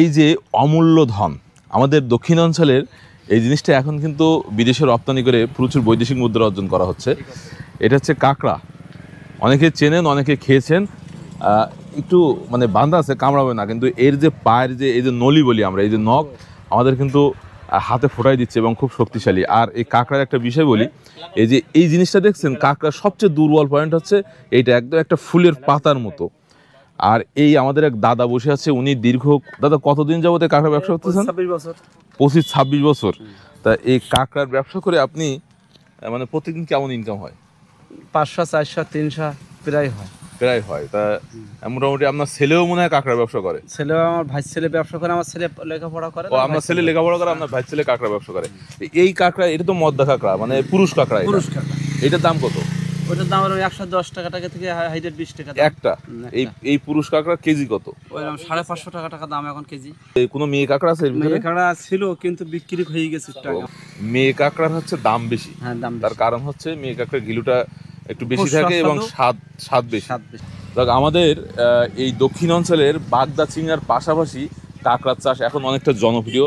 এই যে অমূল্য ধন আমাদের দক্ষিণাঞ্চলের এই জিনিসটা এখন কিন্তু বিদেশে রপ্তানি করে প্রচুর বৈদেশিক মুদ্রা অর্জন করা হচ্ছে। এটা হচ্ছে কাঁকড়া। অনেকে চেনেন, অনেকে খেয়েছেন। একটু মানে বাঁধা আছে, কামড়াবে না, কিন্তু এর যে পায়ের যে এই যে নলি বলি আমরা, এই যে নখ আমাদের কিন্তু হাতে ফোটাই দিচ্ছে এবং খুব শক্তিশালী। আর এই কাঁকড়ার একটা বিষয় বলি, এই যে এই জিনিসটা দেখছেন, কাঁকড়ার সবচেয়ে দুর্বল পয়েন্ট হচ্ছে এইটা একদম একটা ফুলের পাতার মতো। আর এই আমাদের এক দাদা বসে আছে, উনি দাদা কতদিন যাবত কাঁকড়া ব্যবসা করতেছেন? 25-26 বছর। তা এই কাঁকড়ার ব্যবসা করে আপনি মানে প্রতিদিন কেমন ইনকাম হয়? 500, 400, 300 প্রায় হয়। তা মোটামুটি আপনার ছেলেও মনে হয় কাঁকড়ার ব্যবসা করে? ছেলেও, আমার ভাই ছেলে ব্যবসা করে, আমার ছেলে লেখাপড়া করে। ও, আপনার ছেলে লেখাপড়া করে, আপনার ভাই ছেলে কাঁকড়া ব্যবসা করে। এই কাঁকড়া, এটা তো মদ্দা কাঁকড়া, মানে পুরুষ কাঁকড়া। এটার দাম কত? ওটার দাম 110 টাকা থেকে 120 টাকা একটা। এই পুরুষ কাঁকড়া কেজি কত? ওইরকম 550 টাকা দাম এখন কেজি। কোনো মেয়ে কাঁকড়া আছে? মেয়ে কাঁকড়া ছিল কিন্তু বিক্রি হয়ে গেছে টাকা। মেয়ে কাঁকড়ার হচ্ছে দাম বেশি। হ্যাঁ, দাম। তার কারণ হচ্ছে মেয়ে কাঁকড়ার গিলুটা একটু বেশি থাকে এবং স্বাদ বেশি। আমাদের এই দক্ষিণ অঞ্চলের বাগদা চিংড়ার পাশাপাশি কাঁকড়ার চাষ এখন অনেকটা জনপ্রিয়।